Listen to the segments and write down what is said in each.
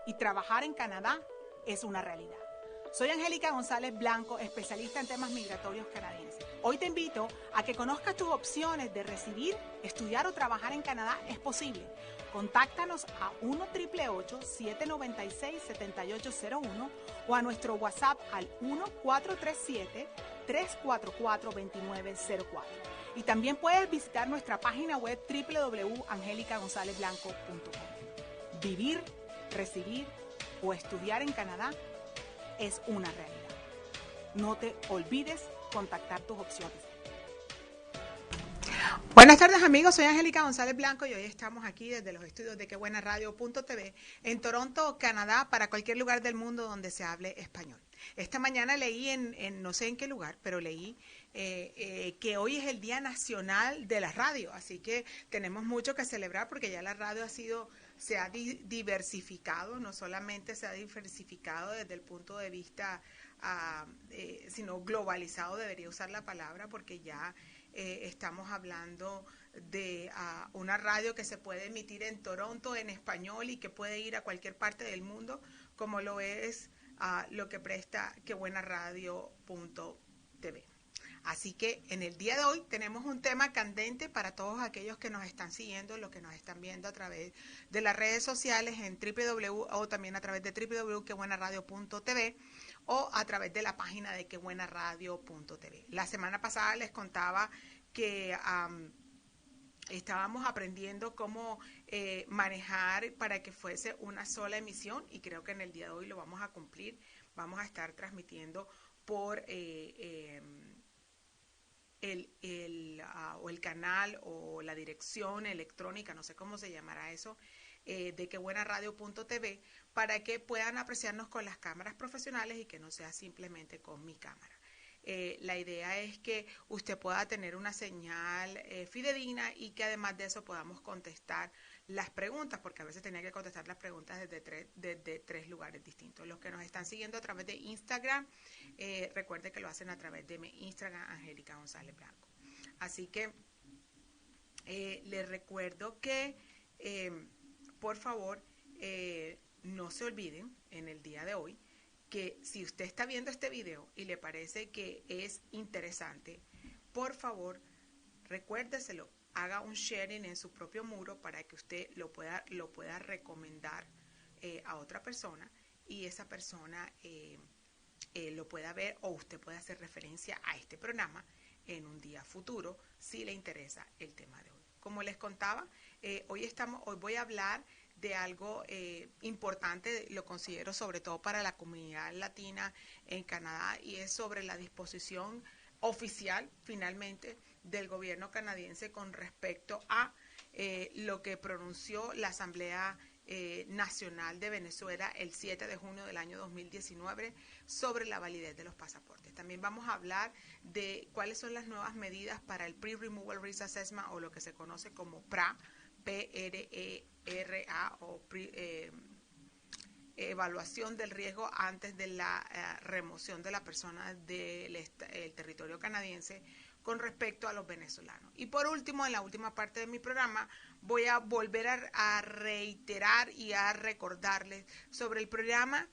y trabajar en Canadá es una realidad. Soy Angélica González Blanco, especialista en temas migratorios canadienses. Hoy te invito a que conozcas tus opciones de residir, estudiar o trabajar en Canadá. Es posible. Contáctanos a 1-888-796-7801 o a nuestro WhatsApp al 1-437-344-2904. Y también puedes visitar nuestra página web www.angelicagonzalezblanco.com. Vivir, residir o estudiar en Canadá es una realidad. No te olvides contactar tus opciones. Buenas tardes, amigos, soy Angélica González Blanco y hoy estamos aquí desde los estudios de quebuenaradio.tv en Toronto, Canadá, para cualquier lugar del mundo donde se hable español. Esta mañana leí en no sé en qué lugar, pero leí que hoy es el Día Nacional de la Radio, así que tenemos mucho que celebrar porque ya la radio se ha diversificado, no solamente se ha diversificado desde el punto de vista, sino globalizado, debería usar la palabra, porque ya estamos hablando de una radio que se puede emitir en Toronto en español y que puede ir a cualquier parte del mundo, como lo es lo que presta quebuenaradio.tv. Así que en el día de hoy tenemos un tema candente para todos aquellos que nos están siguiendo, los que nos están viendo a través de las redes sociales en www o también a través de www.quebuenaradio.tv o a través de la página de quebuenaradio.tv. La semana pasada les contaba que estábamos aprendiendo cómo manejar para que fuese una sola emisión y creo que en el día de hoy lo vamos a cumplir. Vamos a estar transmitiendo por el canal o la dirección electrónica, no sé cómo se llamará eso, de quebuenaradio.tv, para que puedan apreciarnos con las cámaras profesionales y que no sea simplemente con mi cámara. La idea es que usted pueda tener una señal fidedigna y que además de eso podamos contestar las preguntas, porque a veces tenía que contestar las preguntas desde tres lugares distintos. Los que nos están siguiendo a través de Instagram, recuerde que lo hacen a través de mi Instagram, Angélica González Blanco. Así que les recuerdo que, por favor, no se olviden en el día de hoy que si usted está viendo este video y le parece que es interesante, por favor, recuérdeselo, haga un sharing en su propio muro para que usted lo pueda recomendar a otra persona y esa persona lo pueda ver o usted pueda hacer referencia a este programa en un día futuro si le interesa el tema de hoy. Como les contaba, hoy voy a hablar de algo importante, lo considero sobre todo para la comunidad latina en Canadá, y es sobre la disposición oficial finalmente del gobierno canadiense con respecto a lo que pronunció la Asamblea Nacional de Venezuela el 7 de junio del año 2019 sobre la validez de los pasaportes. También vamos a hablar de cuáles son las nuevas medidas para el Pre-Removal Risk Assessment, o lo que se conoce como PRA, PRERA, o evaluación del riesgo antes de la remoción de la persona del territorio canadiense con respecto a los venezolanos. Y por último, en la última parte de mi programa, voy a volver a reiterar y a recordarles sobre el programa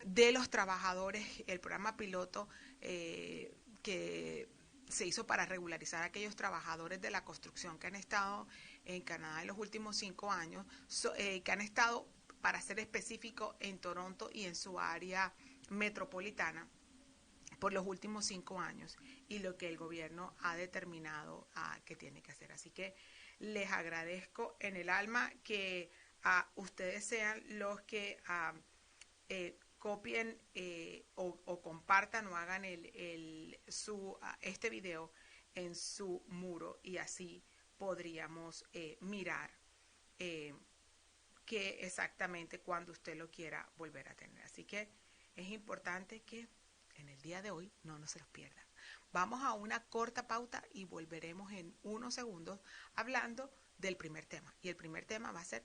de los trabajadores, el programa piloto que se hizo para regularizar a aquellos trabajadores de la construcción que han estado en Canadá en los últimos 5 años, que han estado, para ser específico, en Toronto y en su área metropolitana por los últimos 5 años, y lo que el gobierno ha determinado que tiene que hacer. Así que les agradezco en el alma que ustedes sean los que copien o compartan o hagan este video en su muro, y así podríamos mirar que exactamente cuando usted lo quiera volver a tener. Así que es importante que en el día de hoy no se los pierdan. Vamos a una corta pauta y volveremos en unos segundos hablando del primer tema. Y el primer tema va a ser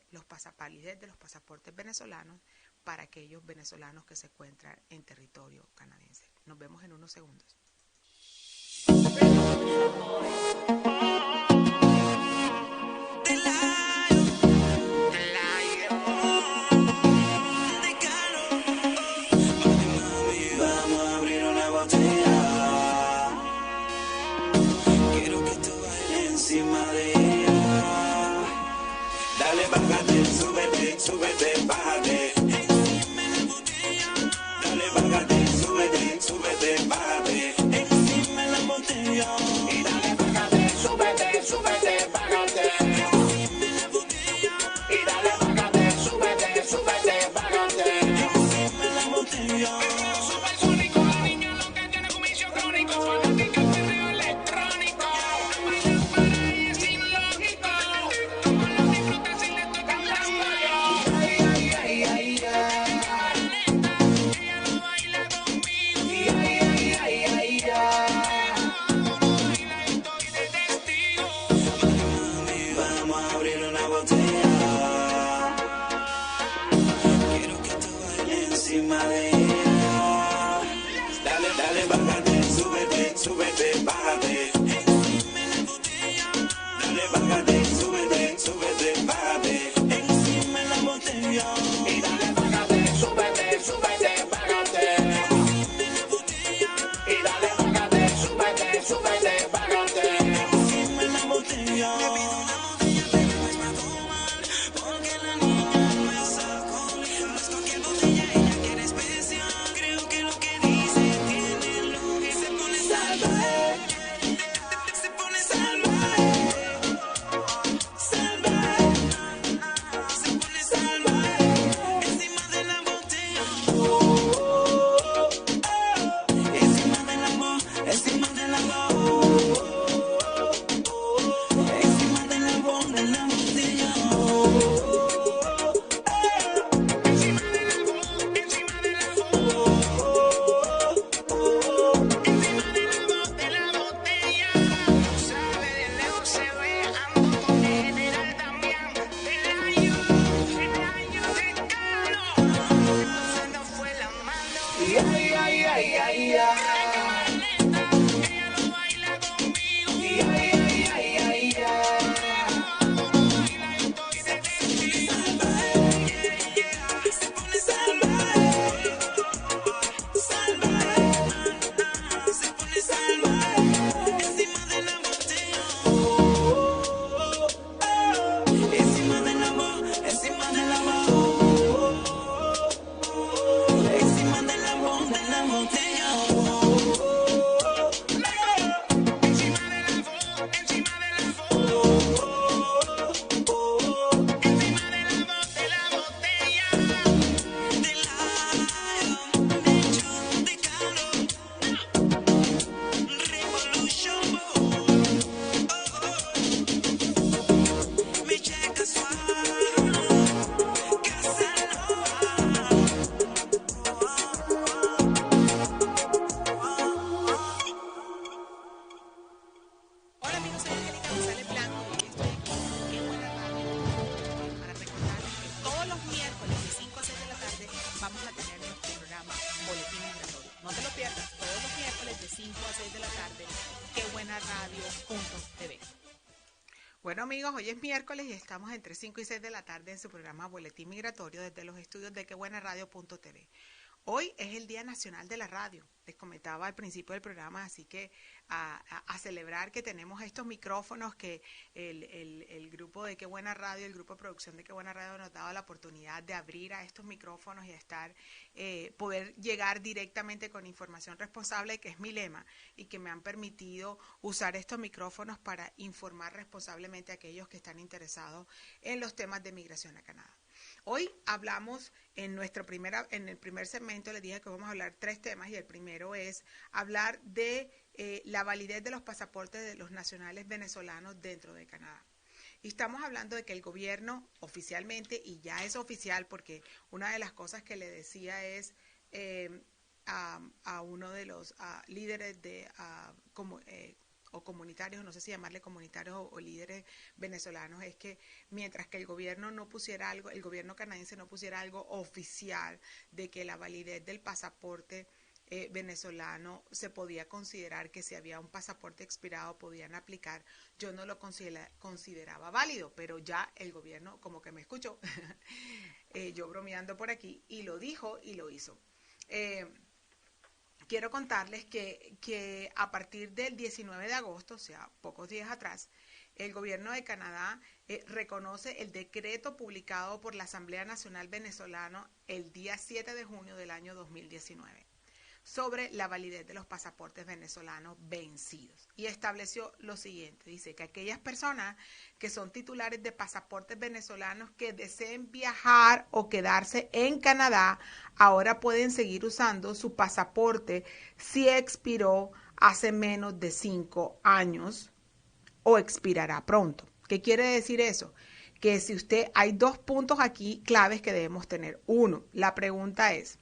validez de los pasaportes venezolanos para aquellos venezolanos que se encuentran en territorio canadiense. Nos vemos en unos segundos. encima de ella. Dale, dale, bájate, súbete, súbete, bájate. Encima de la botella. Dale, bájate, súbete, súbete, bájate. Encima de la botella. Y dale, bájate, súbete, súbete, bájate. Encima de la botella. Y dale, bájate, súbete, súbete, bájate. Encima de la botella. Me pido una botella, pero no es para tomar. Porque la niña no es alcohólica. No es cualquier botella, ella quiere especial. Creo que lo que dice tiene lo que se pone salvaje. Se pone salvaje. Salvaje. Se pone salvaje. Encima de la botella. Encima de la botella. Encima de la botella. Encima de la botella. Hola amigos, soy Angélica González Blanco y hoy estoy aquí en Qué Buena Radio para recordarles que todos los miércoles de 5 a 6 de la tarde vamos a tener nuestro programa Boletín Migratorio. No te lo pierdas, todos los miércoles de 5 a 6 de la tarde, quebuenaradio.tv. Bueno amigos, hoy es miércoles y estamos entre 5 y 6 de la tarde en su programa Boletín Migratorio desde los estudios de quebuenaradio.tv. Hoy es el Día Nacional de la Radio, les comentaba al principio del programa, así que a celebrar que tenemos estos micrófonos que el grupo de Qué Buena Radio, el grupo de producción de Qué Buena Radio nos ha dado la oportunidad de abrir a estos micrófonos y estar, poder llegar directamente con información responsable, que es mi lema, y que me han permitido usar estos micrófonos para informar responsablemente a aquellos que están interesados en los temas de migración a Canadá. Hoy hablamos en el primer segmento, les dije que vamos a hablar 3 temas y el primero es hablar de la validez de los pasaportes de los nacionales venezolanos dentro de Canadá. Y estamos hablando de que el gobierno oficialmente, y ya es oficial porque una de las cosas que le decía es a uno de los líderes de o comunitarios, no sé si llamarle comunitarios o líderes venezolanos, es que mientras que el gobierno no pusiera algo, el gobierno canadiense no pusiera algo oficial de que la validez del pasaporte venezolano se podía considerar que si había un pasaporte expirado podían aplicar, yo no lo consideraba válido, pero ya el gobierno como que me escuchó, yo bromeando por aquí, y lo dijo y lo hizo. Quiero contarles que a partir del 19 de agosto, o sea, pocos días atrás, el gobierno de Canadá reconoce el decreto publicado por la Asamblea Nacional Venezolana el día 7 de junio del año 2019 sobre la validez de los pasaportes venezolanos vencidos. Y estableció lo siguiente, dice que aquellas personas que son titulares de pasaportes venezolanos que deseen viajar o quedarse en Canadá, ahora pueden seguir usando su pasaporte si expiró hace menos de 5 años o expirará pronto. ¿Qué quiere decir eso? Que si usted, hay 2 puntos aquí claves que debemos tener. Uno, la pregunta es,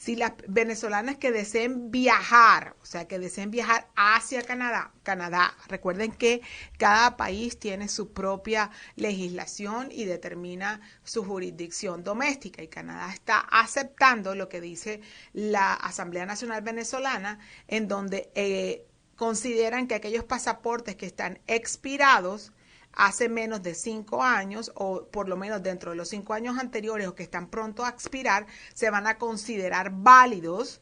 Si las venezolanas que deseen viajar, o sea, que deseen viajar hacia Canadá, recuerden que cada país tiene su propia legislación y determina su jurisdicción doméstica, y Canadá está aceptando lo que dice la Asamblea Nacional Venezolana, en donde consideran que aquellos pasaportes que están expirados hace menos de 5 años, o por lo menos dentro de los 5 años anteriores, o que están pronto a expirar, se van a considerar válidos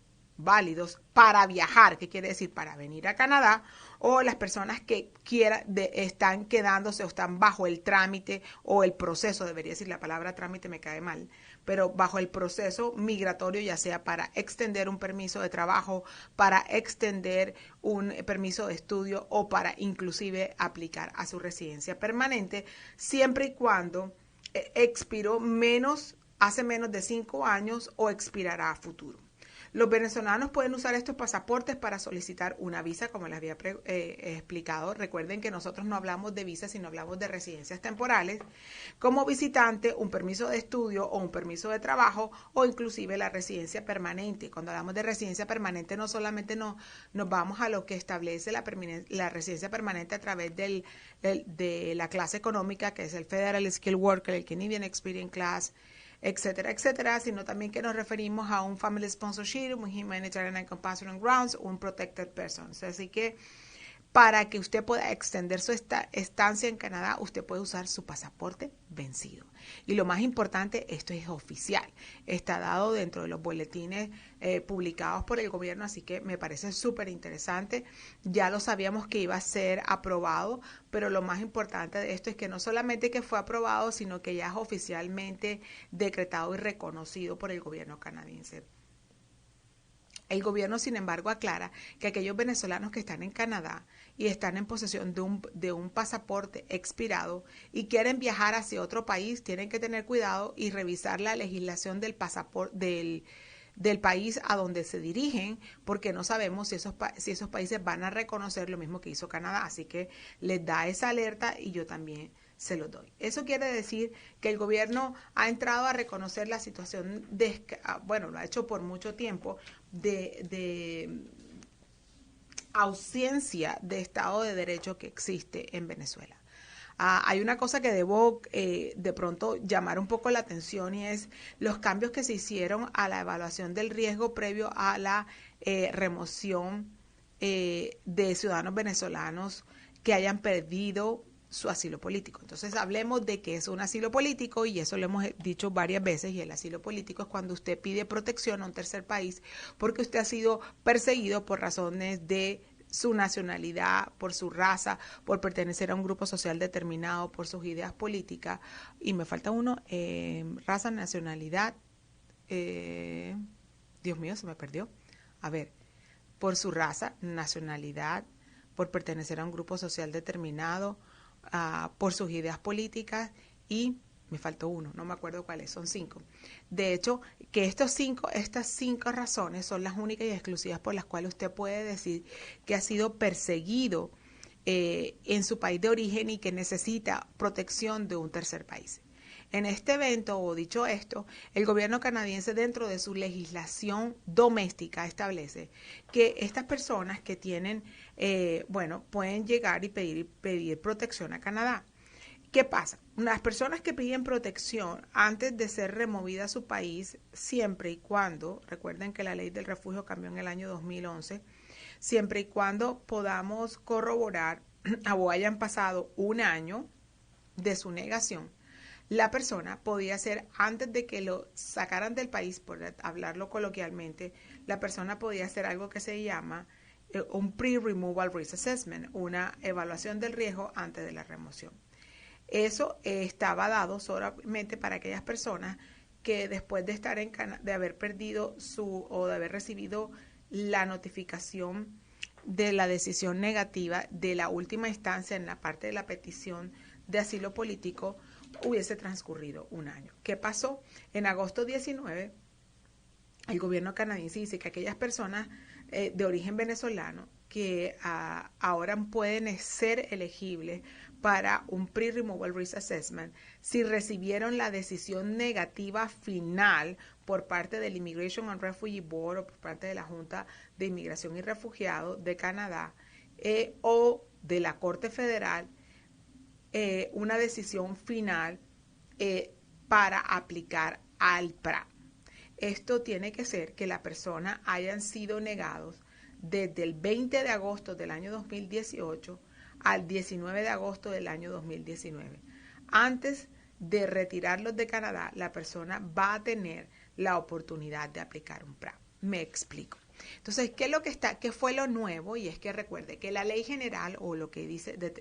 para viajar, ¿qué quiere decir? Para venir a Canadá, o las personas que están quedándose o están bajo el trámite o el proceso, debería decir, la palabra trámite me cae mal, pero bajo el proceso migratorio, ya sea para extender un permiso de trabajo, para extender un permiso de estudio o para inclusive aplicar a su residencia permanente, siempre y cuando expiró hace menos de 5 años o expirará a futuro. Los venezolanos pueden usar estos pasaportes para solicitar una visa, como les había explicado. Recuerden que nosotros no hablamos de visas, sino hablamos de residencias temporales, como visitante, un permiso de estudio o un permiso de trabajo, o inclusive la residencia permanente. Cuando hablamos de residencia permanente, no solamente nos vamos a lo que establece la residencia permanente a través de la clase económica, que es el Federal Skilled Worker, el Canadian Experience Class, etcétera, etcétera, sino también que nos referimos a un Family Sponsorship, un Humanitarian and Compassionate Grounds, un Protected Person. Así que para que usted pueda extender su estancia en Canadá, usted puede usar su pasaporte vencido. Y lo más importante, esto es oficial, está dado dentro de los boletines publicados por el gobierno, así que me parece súper interesante. Ya lo sabíamos que iba a ser aprobado, pero lo más importante de esto es que no solamente que fue aprobado, sino que ya es oficialmente decretado y reconocido por el gobierno canadiense. El gobierno, sin embargo, aclara que aquellos venezolanos que están en Canadá y están en posesión de un pasaporte expirado y quieren viajar hacia otro país, tienen que tener cuidado y revisar la legislación del pasaporte del país a donde se dirigen, porque no sabemos si esos países van a reconocer lo mismo que hizo Canadá. Así que les da esa alerta y yo también se los doy. Eso quiere decir que el gobierno ha entrado a reconocer la situación lo ha hecho por mucho tiempo, de ausencia de Estado de Derecho que existe en Venezuela. Hay una cosa que debo de pronto llamar un poco la atención, y es los cambios que se hicieron a la evaluación del riesgo previo a la remoción de ciudadanos venezolanos que hayan perdido su asilo político. Entonces hablemos de qué es un asilo político, y eso lo hemos dicho varias veces, y el asilo político es cuando usted pide protección a un tercer país porque usted ha sido perseguido por razones de su nacionalidad, por su raza, por pertenecer a un grupo social determinado, por sus ideas políticas, y me falta uno, raza, nacionalidad, Dios mío, se me perdió, a ver, por su raza, nacionalidad, por pertenecer a un grupo social determinado, por sus ideas políticas, y me faltó uno, no me acuerdo cuáles, son 5. De hecho, que estas 5 razones son las únicas y exclusivas por las cuales usted puede decir que ha sido perseguido en su país de origen y que necesita protección de un tercer país. En este evento, o dicho esto, el gobierno canadiense, dentro de su legislación doméstica, establece que estas personas que tienen, pueden llegar y pedir protección a Canadá. ¿Qué pasa? Las personas que piden protección antes de ser removida a su país, siempre y cuando, recuerden que la ley del refugio cambió en el año 2011, siempre y cuando podamos corroborar o hayan pasado un año de su negación, la persona podía ser, antes de que lo sacaran del país, por hablarlo coloquialmente, la persona podía hacer algo que se llama un pre-removal risk assessment, una evaluación del riesgo antes de la remoción. Eso estaba dado solamente para aquellas personas que después de estar de haber perdido o de haber recibido la notificación de la decisión negativa de la última instancia en la parte de la petición de asilo político, hubiese transcurrido un año. ¿Qué pasó? En agosto 19, el gobierno canadiense dice que aquellas personas de origen venezolano que ahora pueden ser elegibles para un Pre-Removal Risk Assessment si recibieron la decisión negativa final por parte del Immigration and Refugee Board o por parte de la Junta de Inmigración y Refugiados de Canadá o de la Corte Federal, una decisión final para aplicar al PRA. Esto tiene que ser que la persona hayan sido negados desde el 20 de agosto del año 2018 al 19 de agosto del año 2019. Antes de retirarlos de Canadá, la persona va a tener la oportunidad de aplicar un PRA. Me explico. Entonces, ¿qué fue lo nuevo? Y es que recuerde que la ley general, o lo que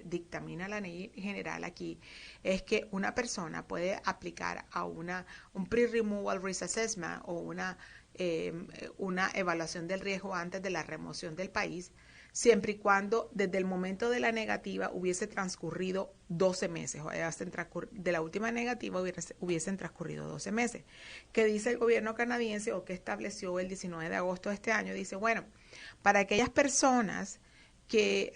dictamina la ley general aquí, es que una persona puede aplicar a un Pre-Removal Risk Assessment o una evaluación del riesgo antes de la remoción del país, siempre y cuando desde el momento de la negativa hubiese transcurrido 12 meses, o de la última negativa hubiesen transcurrido 12 meses. ¿Qué dice el gobierno canadiense o qué estableció el 19 de agosto de este año? Dice, bueno, para aquellas personas que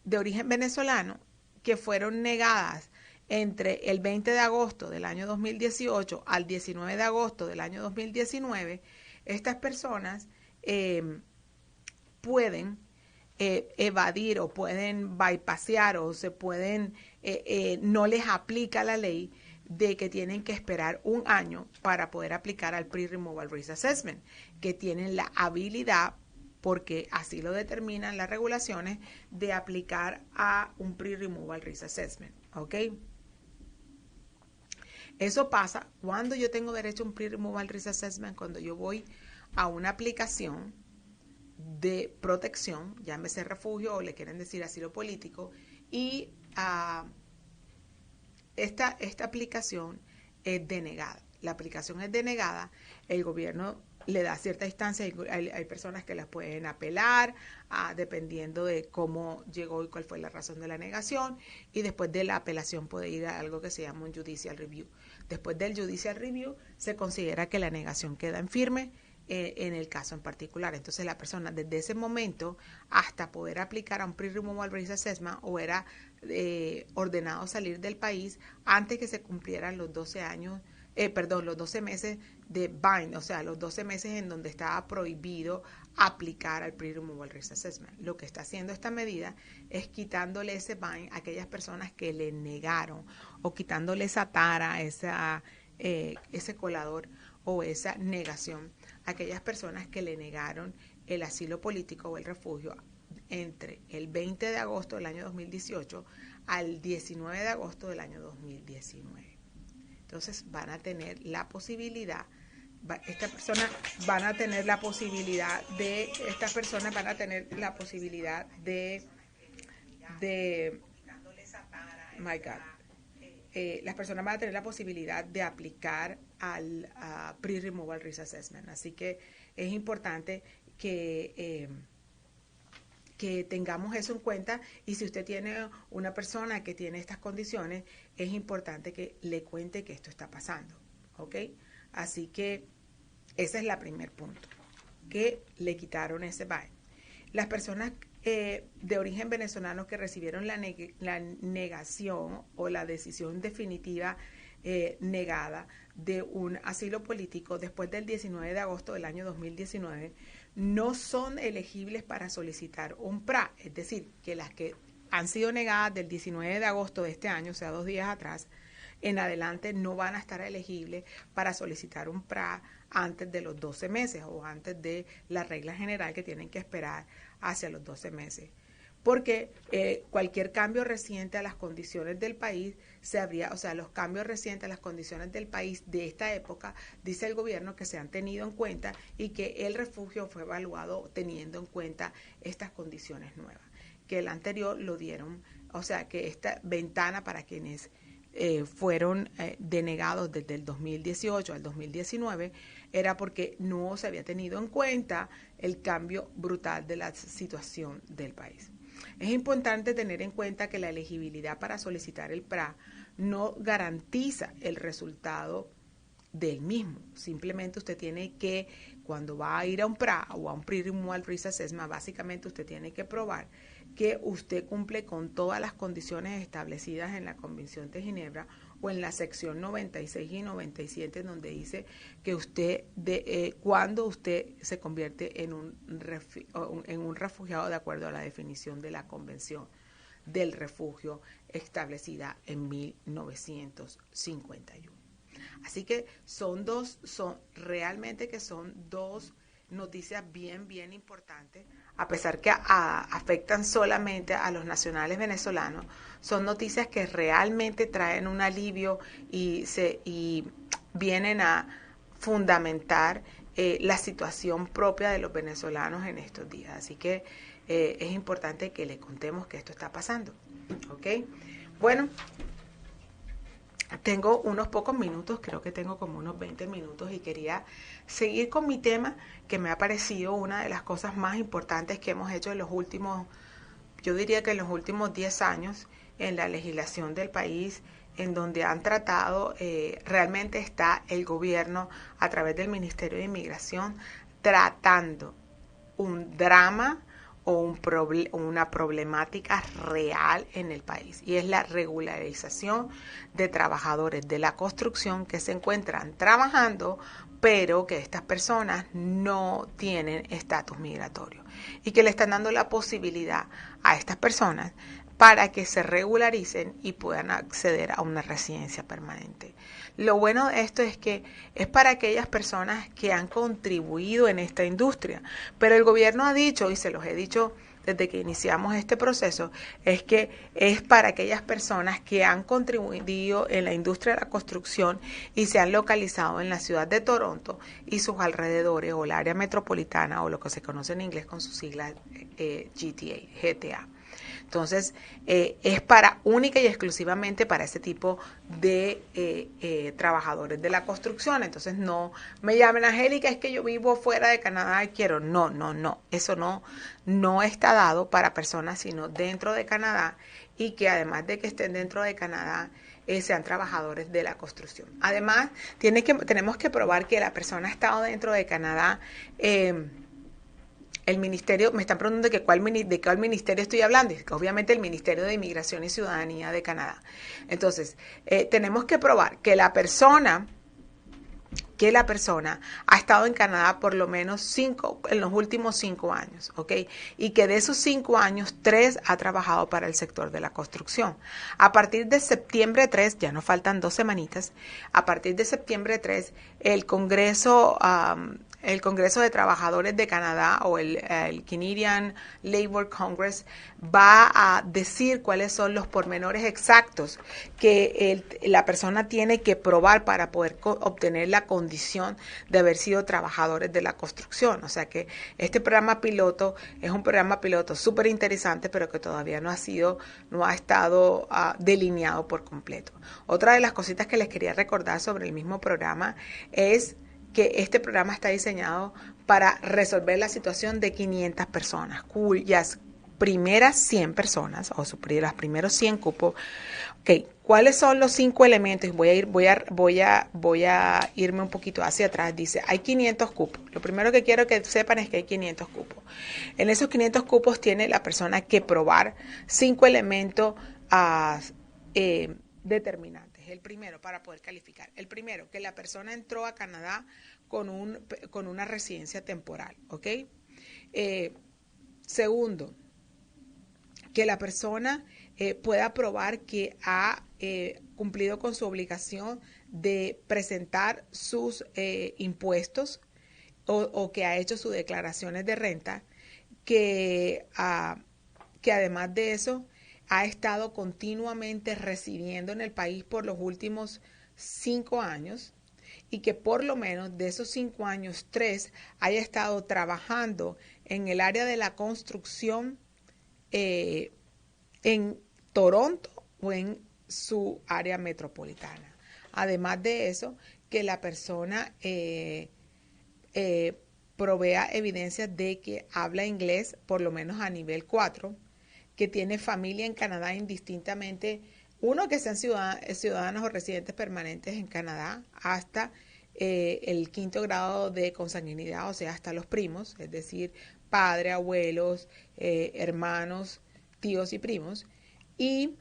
de origen venezolano que fueron negadas entre el 20 de agosto del año 2018 al 19 de agosto del año 2019, estas personas pueden evadir o pueden bypassear o se pueden, no les aplica la ley de que tienen que esperar un año para poder aplicar al Pre-Removal Risk Assessment, que tienen la habilidad, porque así lo determinan las regulaciones, de aplicar a un Pre-Removal Risk Assessment, ¿ok? Eso pasa cuando yo tengo derecho a un Pre-Removal Risk Assessment, cuando yo voy a una aplicación de protección, llámese refugio o le quieren decir asilo político, y esta aplicación es denegada. La aplicación es denegada, el gobierno le da cierta instancia, hay personas que las pueden apelar, dependiendo de cómo llegó y cuál fue la razón de la negación, y después de la apelación puede ir a algo que se llama un Judicial Review. Después del Judicial Review se considera que la negación queda en firme en el caso en particular. Entonces la persona desde ese momento hasta poder aplicar a un Pre-Removal Risk Assessment o era ordenado salir del país antes que se cumplieran los 12 meses de bind, o sea, los 12 meses en donde estaba prohibido aplicar al Pre-Removal Risk Assessment. Lo que está haciendo esta medida es quitándole ese bind a aquellas personas que le negaron o quitándole esa tara, ese colador o esa negación a aquellas personas que le negaron el asilo político o el refugio entre el 20 de agosto del año 2018 al 19 de agosto del año 2019. Entonces van a tener la posibilidad, estas personas van a tener la posibilidad de my God, las personas van a tener la posibilidad de aplicar al Pre-Removal Risk Assessment. Así que es importante que tengamos eso en cuenta, y si usted tiene una persona que tiene estas condiciones, es importante que le cuente que esto está pasando, ¿ok? Así que ese es el primer punto, que le quitaron ese bind. Las personas de origen venezolano que recibieron la negación o la decisión definitiva negada de un asilo político después del 19 de agosto del año 2019 no son elegibles para solicitar un PRA, es decir, que las que han sido negadas del 19 de agosto de este año, o sea, 2 días atrás, en adelante no van a estar elegibles para solicitar un PRA antes de los 12 meses o antes de la regla general que tienen que esperar hacia los 12 meses. Porque cualquier cambio reciente a las condiciones del país los cambios recientes a las condiciones del país de esta época, dice el gobierno que se han tenido en cuenta y que el refugio fue evaluado teniendo en cuenta estas condiciones nuevas. Que el anterior lo dieron, o sea, que esta ventana para quienes fueron denegados desde el 2018 al 2019 era porque no se había tenido en cuenta el cambio brutal de la situación del país. Es importante tener en cuenta que la elegibilidad para solicitar el PRA no garantiza el resultado del mismo. Simplemente usted tiene que, cuando va a ir a un PRA o a un Pre-Removal Risk Assessment, básicamente usted tiene que probar que usted cumple con todas las condiciones establecidas en la Convención de Ginebra o en la sección 96 y 97, donde dice que usted, cuando usted se convierte en un refugiado de acuerdo a la definición de la Convención del Refugio establecida en 1951. Así que realmente que son dos noticias bien importantes, a pesar que afectan solamente a los nacionales venezolanos, son noticias que realmente traen un alivio y vienen a fundamentar la situación propia de los venezolanos en estos días. Así que es importante que le contemos que esto está pasando. ¿Ok? Bueno, tengo unos pocos minutos, creo que tengo como unos 20 minutos y quería seguir con mi tema, que me ha parecido una de las cosas más importantes que hemos hecho en los últimos, yo diría que en los últimos 10 años en la legislación del país, en donde han tratado, realmente está el gobierno a través del Ministerio de Inmigración tratando un drama o una problemática real en el país, y es la regularización de trabajadores de la construcción que se encuentran trabajando, pero que estas personas no tienen estatus migratorio y que le están dando la posibilidad a estas personas para que se regularicen y puedan acceder a una residencia permanente. Lo bueno de esto es que es para aquellas personas que han contribuido en esta industria, pero el gobierno ha dicho, y se los he dicho desde que iniciamos este proceso, es que es para aquellas personas que han contribuido en la industria de la construcción y se han localizado en la ciudad de Toronto y sus alrededores, o el área metropolitana, o lo que se conoce en inglés con sus siglas GTA. Entonces, es única y exclusivamente para ese tipo de trabajadores de la construcción. Entonces, no me llamen, Angélica, es que yo vivo fuera de Canadá y quiero. No. Eso no está dado para personas, sino dentro de Canadá, y que además de que estén dentro de Canadá, sean trabajadores de la construcción. Además, tenemos que probar que la persona ha estado dentro de Canadá. El ministerio, me están preguntando de cuál ministerio estoy hablando, obviamente el Ministerio de Inmigración y Ciudadanía de Canadá. Entonces, tenemos que probar que la persona ha estado en Canadá por lo menos en los últimos 5 años, ¿ok? Y que de esos 5 años, 3 ha trabajado para el sector de la construcción. A partir de septiembre 3, ya nos faltan 2 semanitas, a partir de septiembre 3, el Congreso de Trabajadores de Canadá, o el Canadian Labour Congress, va a decir cuáles son los pormenores exactos que la persona tiene que probar para poder obtener la condición de haber sido trabajadores de la construcción. O sea que este programa piloto es un programa piloto súper interesante, pero que todavía no ha estado delineado por completo. Otra de las cositas que les quería recordar sobre el mismo programa es que este programa está diseñado para resolver la situación de 500 personas, cuyas primeras 100 personas, o los primeros 100 cupos. Okay, ¿cuáles son los 5 elementos? Voy a irme un poquito hacia atrás. Dice, hay 500 cupos. Lo primero que quiero que sepan es que hay 500 cupos. En esos 500 cupos tiene la persona que probar 5 elementos determinantes. El primero, para poder calificar. El primero, que la persona entró a Canadá con una residencia temporal, ¿ok? Segundo, que la persona pueda probar que ha cumplido con su obligación de presentar sus impuestos o que ha hecho sus declaraciones de renta, que además de eso ha estado continuamente residiendo en el país por los últimos 5 años, y que por lo menos de esos 5 años, 3 haya estado trabajando en el área de la construcción en Toronto o en su área metropolitana. Además de eso, que la persona provea evidencias de que habla inglés por lo menos a nivel 4, que tiene familia en Canadá indistintamente, que sean ciudadanos o residentes permanentes en Canadá, hasta el 5º grado de consanguinidad, o sea, hasta los primos, es decir, padre, abuelos, hermanos, tíos y primos, y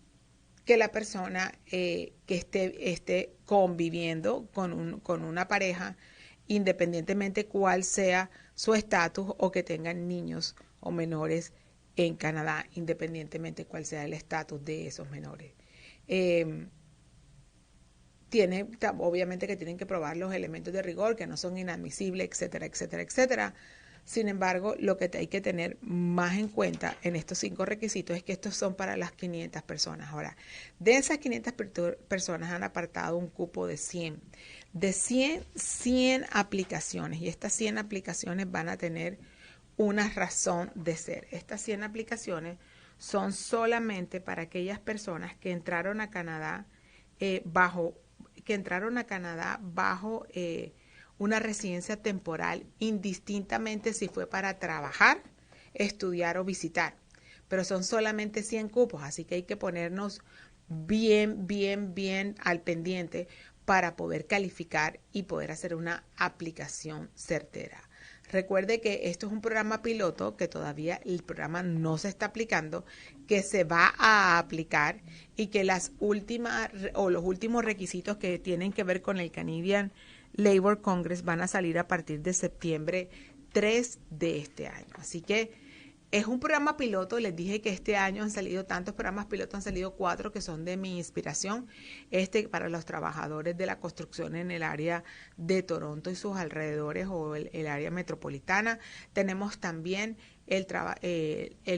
que la persona que esté conviviendo con una pareja, independientemente cuál sea su estatus, o que tengan niños o menores en Canadá, independientemente cuál sea el estatus de esos menores. Obviamente que tienen que probar los elementos de rigor, que no son inadmisibles, etcétera, etcétera, etcétera. Sin embargo, lo que hay que tener más en cuenta en estos 5 requisitos es que estos son para las 500 personas. Ahora, de esas 500 personas han apartado un cupo de 100. De 100 aplicaciones, y estas 100 aplicaciones van a tener una razón de ser. Estas 100 aplicaciones son solamente para aquellas personas que entraron a Canadá bajo una residencia temporal, indistintamente si fue para trabajar, estudiar o visitar. Pero son solamente 100 cupos, así que hay que ponernos bien al pendiente para poder calificar y poder hacer una aplicación certera. Recuerde que esto es un programa piloto, que todavía el programa no se está aplicando, que se va a aplicar, y que los últimos requisitos que tienen que ver con el Canadian Labor Congress van a salir a partir de septiembre 3 de este año. Así que es un programa piloto. Les dije que este año han salido tantos programas pilotos, han salido 4 que son de mi inspiración. Para los trabajadores de la construcción en el área de Toronto y sus alrededores, o el área metropolitana. Tenemos también el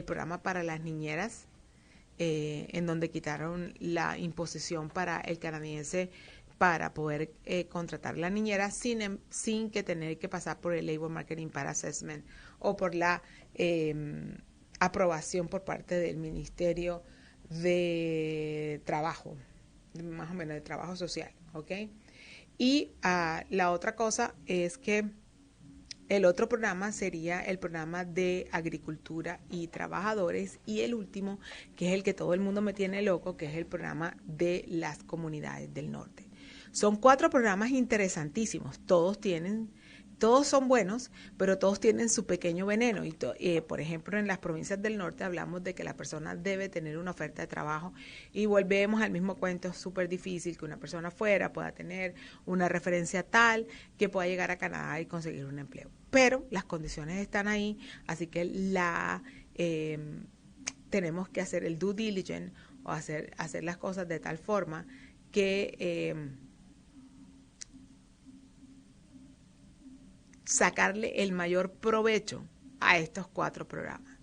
programa para las niñeras, en donde quitaron la imposición para el canadiense para poder contratar la niñera sin que tener que pasar por el Labor Market Impact Assessment o por la aprobación por parte del Ministerio de Trabajo, más o menos de Trabajo Social, ¿ok? Y la otra cosa es que el otro programa sería el programa de agricultura y trabajadores, y el último, que es el que todo el mundo me tiene loco, que es el programa de las comunidades del norte. Son 4 programas interesantísimos, todos son buenos, pero todos tienen su pequeño veneno. Por ejemplo, en las provincias del norte hablamos de que la persona debe tener una oferta de trabajo, y volvemos al mismo cuento súper difícil, que una persona fuera pueda tener una referencia tal que pueda llegar a Canadá y conseguir un empleo. Pero las condiciones están ahí, así que tenemos que hacer el due diligence, o hacer las cosas de tal forma que sacarle el mayor provecho a estos 4 programas.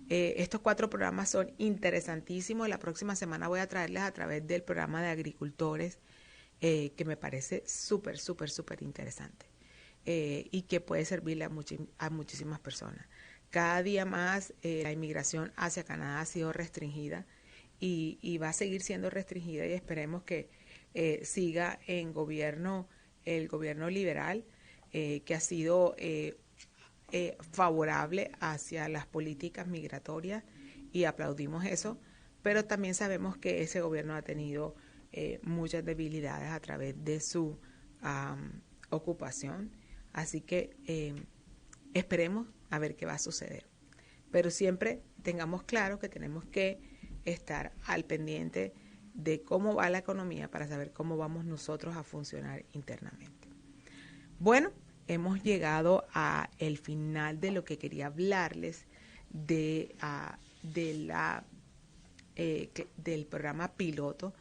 Estos 4 programas son interesantísimos. La próxima semana voy a traerles a través del programa de agricultores, que me parece súper interesante, y que puede servirle a muchísimas personas. Cada día más la inmigración hacia Canadá ha sido restringida, y va a seguir siendo restringida, y esperemos que siga el gobierno liberal, que ha sido favorable hacia las políticas migratorias, y aplaudimos eso, pero también sabemos que ese gobierno ha tenido muchas debilidades a través de su ocupación, así que esperemos a ver qué va a suceder. Pero siempre tengamos claro que tenemos que estar al pendiente de cómo va la economía para saber cómo vamos nosotros a funcionar internamente. Bueno, hemos llegado al final de lo que quería hablarles del programa piloto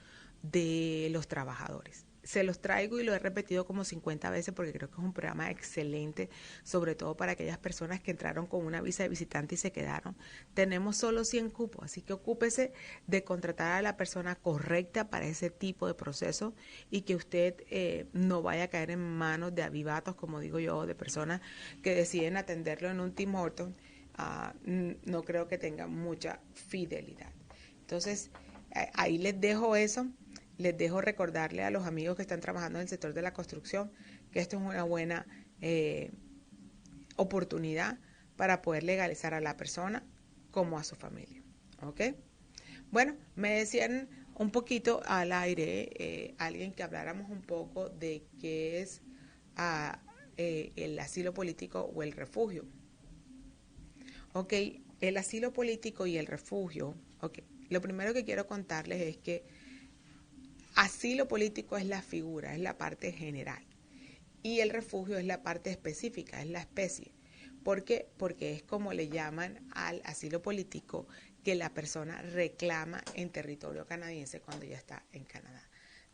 de los trabajadores. Se los traigo y lo he repetido como 50 veces porque creo que es un programa excelente, sobre todo para aquellas personas que entraron con una visa de visitante y se quedaron. Tenemos solo 100 cupos, así que ocúpese de contratar a la persona correcta para ese tipo de proceso, y que usted no vaya a caer en manos de avivatos, como digo yo, de personas que deciden atenderlo en un Tim Hortons. No creo que tengan mucha fidelidad. Entonces, ahí les dejo eso. Les dejo recordarle a los amigos que están trabajando en el sector de la construcción que esto es una buena oportunidad para poder legalizar a la persona como a su familia. ¿Ok? Bueno, me decían un poquito al aire alguien que habláramos un poco de qué es el asilo político o el refugio. Ok, el asilo político y el refugio Ok, lo primero que quiero contarles es que asilo político es la figura, es la parte general. Y el refugio es la parte específica, es la especie. ¿Por qué? Porque es como le llaman al asilo político que la persona reclama en territorio canadiense cuando ya está en Canadá.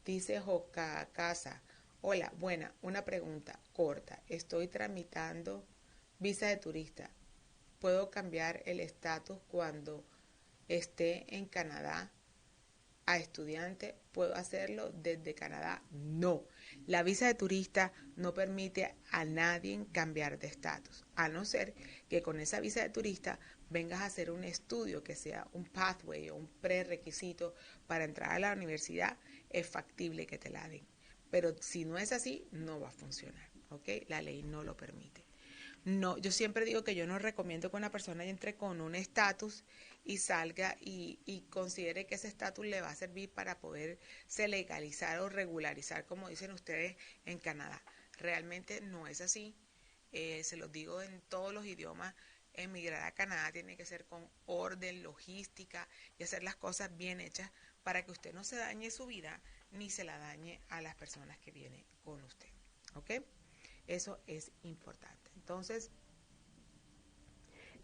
Dice Joca Casa, hola, buena, una pregunta corta. Estoy tramitando visa de turista. ¿Puedo cambiar el estatus cuando esté en Canadá a estudiante? ¿Puedo hacerlo desde Canadá? No. La visa de turista no permite a nadie cambiar de estatus, a no ser que con esa visa de turista vengas a hacer un estudio que sea un pathway o un prerequisito para entrar a la universidad, es factible que te la den. Pero si no es así, no va a funcionar, ¿ok? La ley no lo permite. No, yo siempre digo que yo no recomiendo que una persona entre con un estatus y salga y considere que ese estatus le va a servir para poderse legalizar o regularizar, como dicen ustedes, en Canadá. Realmente no es así. Se los digo en todos los idiomas. Emigrar a Canadá tiene que ser con orden, logística y hacer las cosas bien hechas para que usted no se dañe su vida ni se la dañe a las personas que vienen con usted. ¿Ok? Eso es importante. Entonces,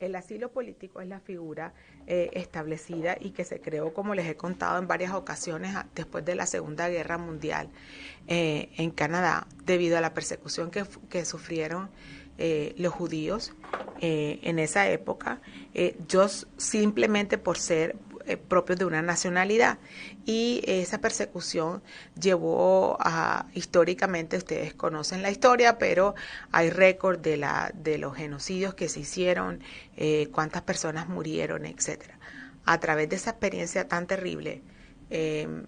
el asilo político es la figura establecida y que se creó, como les he contado en varias ocasiones, después de la Segunda Guerra Mundial en Canadá, debido a la persecución que sufrieron los judíos en esa época, yo simplemente por ser propios de una nacionalidad, y esa persecución llevó a, históricamente, ustedes conocen la historia, pero hay récord de los genocidios que se hicieron, cuántas personas murieron, etcétera. A través de esa experiencia tan terrible,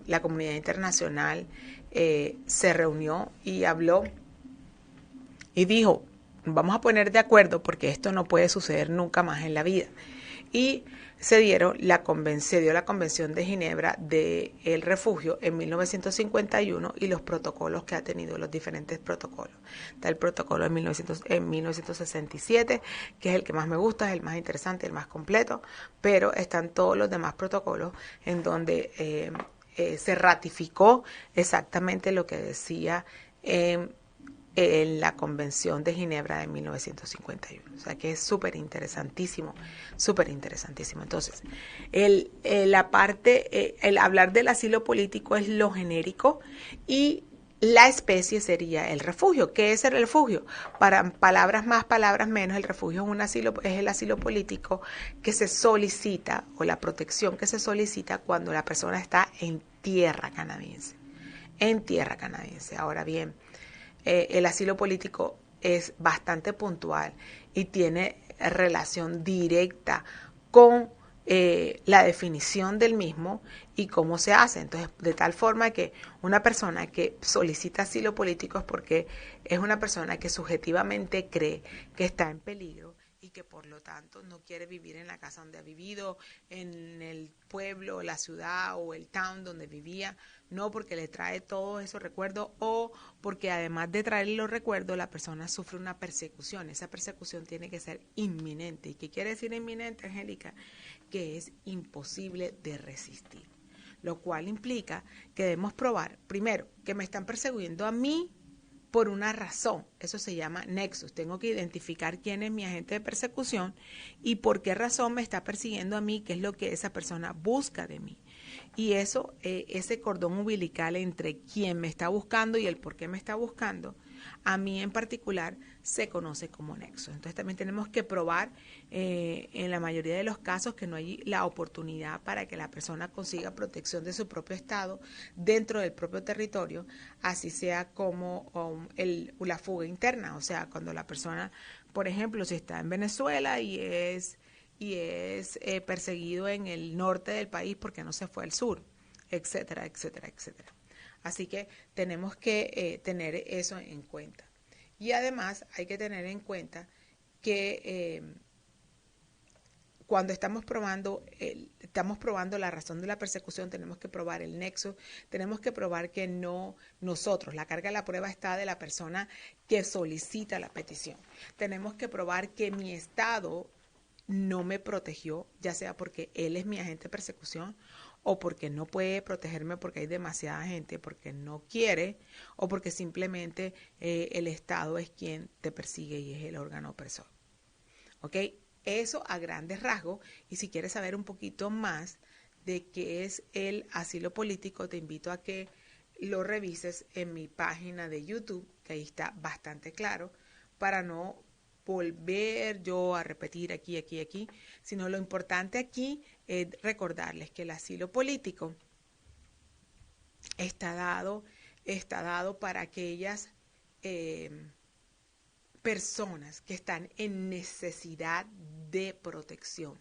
la comunidad internacional se reunió y habló y dijo, vamos a poner de acuerdo porque esto no puede suceder nunca más en la vida. Y se dio la Convención de Ginebra del Refugio en 1951 y los protocolos que ha tenido, los diferentes protocolos. Está el protocolo en 1967, que es el que más me gusta, es el más interesante, el más completo, pero están todos los demás protocolos en donde se ratificó exactamente lo que decía en la Convención de Ginebra de 1951. O sea que es súper interesantísimo, súper interesantísimo. Entonces, el hablar del asilo político es lo genérico y la especie sería el refugio. ¿Qué es el refugio? Para palabras más, palabras menos, el refugio es el asilo político que se solicita, o la protección que se solicita cuando la persona está en tierra canadiense. En tierra canadiense. Ahora bien, el asilo político es bastante puntual y tiene relación directa con la definición del mismo y cómo se hace. Entonces, de tal forma que una persona que solicita asilo político es porque es una persona que subjetivamente cree que está en peligro y que por lo tanto no quiere vivir en la casa donde ha vivido, en el pueblo, la ciudad o el town donde vivía, no porque le trae todos esos recuerdos o porque además de traerle los recuerdos, la persona sufre una persecución. Esa persecución tiene que ser inminente. ¿Y qué quiere decir inminente, Angélica? Que es imposible de resistir. Lo cual implica que debemos probar, primero, que me están persiguiendo a mí por una razón. Eso se llama nexus. Tengo que identificar quién es mi agente de persecución y por qué razón me está persiguiendo a mí, qué es lo que esa persona busca de mí. Y eso, ese cordón umbilical entre quién me está buscando y el por qué me está buscando, a mí en particular se conoce como nexo. Entonces también tenemos que probar en la mayoría de los casos que no hay la oportunidad para que la persona consiga protección de su propio estado dentro del propio territorio, así sea como la fuga interna. O sea, cuando la persona, por ejemplo, si está en Venezuela y es perseguido en el norte del país porque no se fue al sur, etcétera, etcétera, etcétera. Así que tenemos que tener eso en cuenta. Y además hay que tener en cuenta que cuando estamos probando la razón de la persecución, tenemos que probar el nexo, tenemos que probar que no nosotros, la carga de la prueba está de la persona que solicita la petición. Tenemos que probar que mi estado no me protegió, ya sea porque él es mi agente de persecución o porque no puede protegerme porque hay demasiada gente, porque no quiere o porque simplemente el Estado es quien te persigue y es el órgano opresor. ¿Ok? Eso a grandes rasgos. Y si quieres saber un poquito más de qué es el asilo político, te invito a que lo revises en mi página de YouTube, que ahí está bastante claro, para no volver yo a repetir aquí, sino lo importante aquí es recordarles que el asilo político está dado para aquellas eh, personas que están en necesidad de protección.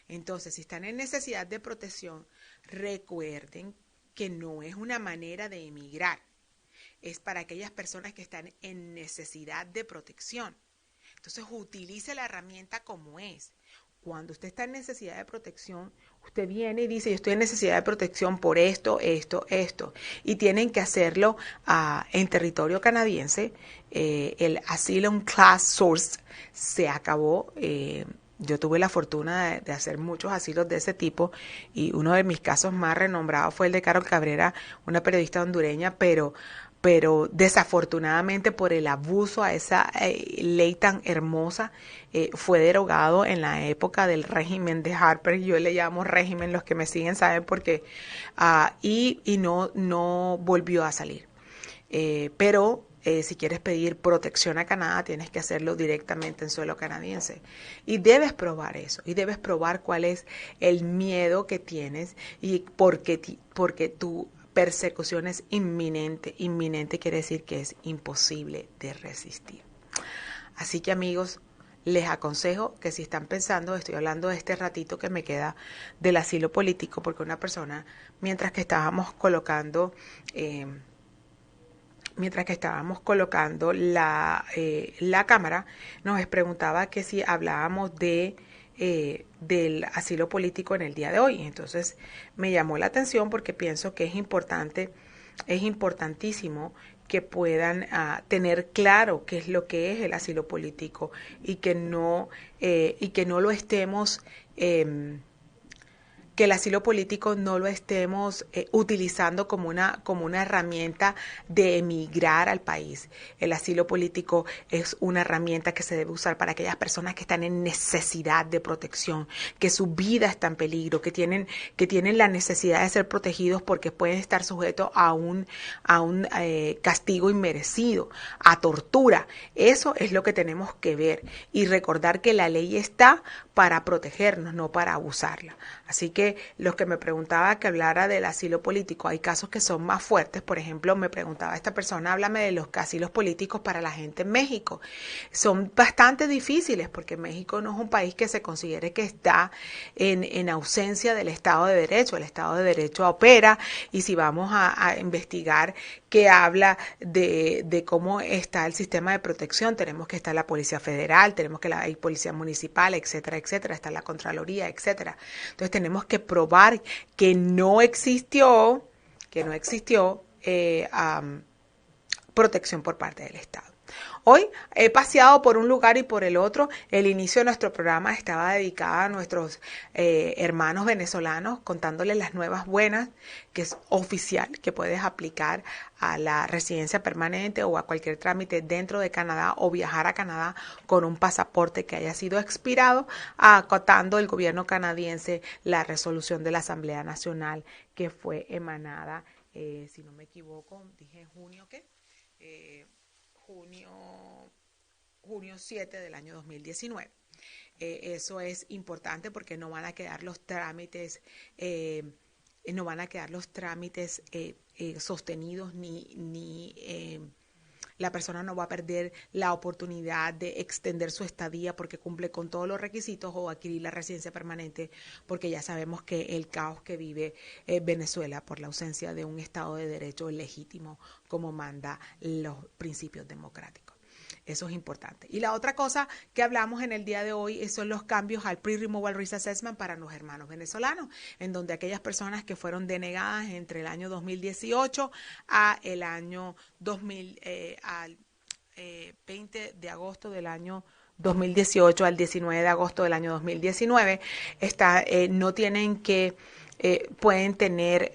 Entonces, si están en necesidad de protección, recuerden que no es una manera de emigrar, es para aquellas personas que están en necesidad de protección. Entonces, utilice la herramienta como es. Cuando usted está en necesidad de protección, usted viene y dice, yo estoy en necesidad de protección por esto, y tienen que hacerlo en territorio canadiense. El Asylum Class Source se acabó. Yo tuve la fortuna de hacer muchos asilos de ese tipo y uno de mis casos más renombrados fue el de Carol Cabrera, una periodista hondureña, pero desafortunadamente por el abuso a esa ley tan hermosa fue derogado en la época del régimen de Harper. Yo le llamo régimen, los que me siguen saben por qué, y no volvió a salir. Pero si quieres pedir protección a Canadá, tienes que hacerlo directamente en suelo canadiense. Y debes probar eso, y debes probar cuál es el miedo que tienes y porque tu persecución es inminente. Inminente quiere decir que es imposible de resistir. Así que, amigos, les aconsejo que si están pensando, estoy hablando de este ratito que me queda del asilo político, porque una persona, mientras que estábamos colocando la cámara, nos preguntaba que si hablábamos del asilo político en el día de hoy. Entonces me llamó la atención porque pienso que es importantísimo que puedan tener claro qué es lo que es el asilo político y que no lo estemos que el asilo político no lo estemos utilizando como una herramienta de emigrar al país. El asilo político es una herramienta que se debe usar para aquellas personas que están en necesidad de protección, que su vida está en peligro, que tienen la necesidad de ser protegidos porque pueden estar sujetos a un castigo inmerecido, a tortura. Eso es lo que tenemos que ver y recordar que la ley está para protegernos, no para abusarla. Así que los que me preguntaba que hablara del asilo político, hay casos que son más fuertes. Por ejemplo, me preguntaba esta persona, háblame de los asilos políticos para la gente en México. Son bastante difíciles porque México no es un país que se considere que está en ausencia del Estado de Derecho. El Estado de Derecho opera y si vamos a investigar que habla de cómo está el sistema de protección, tenemos que estar la Policía Federal, tenemos que hay Policía Municipal, etcétera, está la Contraloría, etcétera. Entonces tenemos que probar que no existió protección por parte del Estado. Hoy he paseado por un lugar y por el otro. El inicio de nuestro programa estaba dedicado a nuestros hermanos venezolanos, contándoles las nuevas buenas, que es oficial, que puedes aplicar a la residencia permanente o a cualquier trámite dentro de Canadá o viajar a Canadá con un pasaporte que haya sido expirado, acatando el gobierno canadiense la resolución de la Asamblea Nacional que fue emanada, si no me equivoco, dije en junio, ¿qué? Junio 7 del año 2019. Eso es importante porque no van a quedar los trámites sostenidos ni la persona no va a perder la oportunidad de extender su estadía porque cumple con todos los requisitos o adquirir la residencia permanente, porque ya sabemos que el caos que vive Venezuela por la ausencia de un Estado de Derecho legítimo como manda los principios democráticos. Eso es importante. Y la otra cosa que hablamos en el día de hoy son los cambios al Pre-Removal Risk Assessment para los hermanos venezolanos, en donde aquellas personas que fueron denegadas entre el año 2018 a el año 20 de agosto del año 2018 al 19 de agosto del año 2019, no tienen que, pueden tener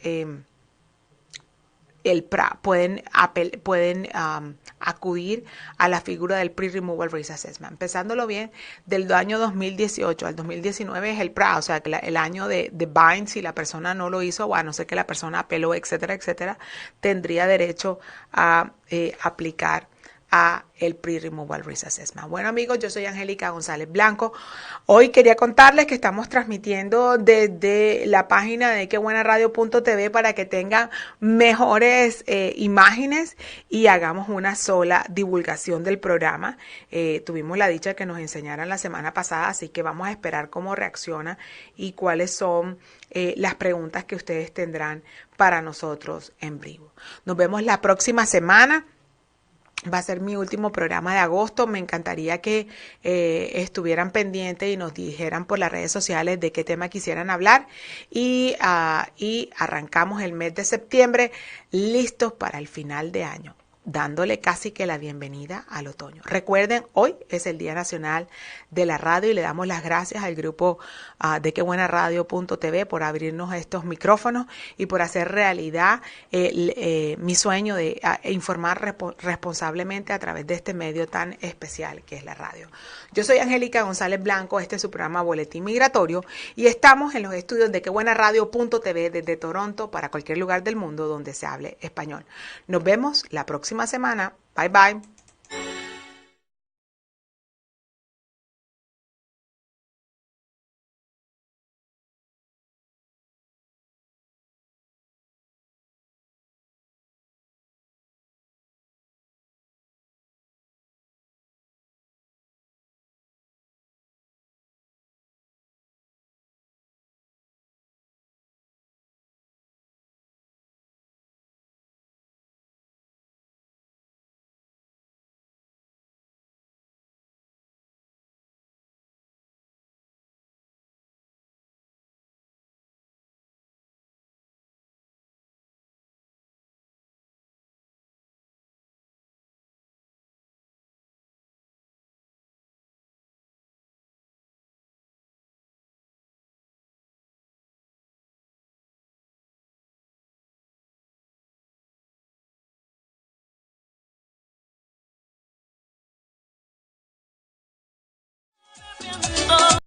el PRA, pueden acudir a la figura del Pre-Removal Risk Assessment. Empezándolo bien, del año 2018 al 2019 es el PRA, o sea, que el año de bind, si la persona no lo hizo, o a no ser que la persona apeló, etcétera, etcétera, tendría derecho a aplicar a el Pre-Removal Risk Assessment. Bueno, amigos, yo soy Angélica González Blanco. Hoy quería contarles que estamos transmitiendo desde la página de quebuenaradio.tv para que tengan mejores imágenes y hagamos una sola divulgación del programa. Tuvimos la dicha que nos enseñaran la semana pasada, así que vamos a esperar cómo reacciona y cuáles son las preguntas que ustedes tendrán para nosotros en vivo. Nos vemos la próxima semana. Va a ser mi último programa de agosto. Me encantaría que estuvieran pendientes y nos dijeran por las redes sociales de qué tema quisieran hablar. Y arrancamos el mes de septiembre listos para el final de año, dándole casi que la bienvenida al otoño. Recuerden, hoy es el Día Nacional de la Radio y le damos las gracias al grupo de quebuenaradio.tv por abrirnos estos micrófonos y por hacer realidad mi sueño de informar responsablemente a través de este medio tan especial que es la radio. Yo soy Angélica González Blanco, este es su programa Boletín Migratorio y estamos en los estudios de quebuenaradio.tv desde Toronto para cualquier lugar del mundo donde se hable español. Nos vemos la próxima semana. Bye bye.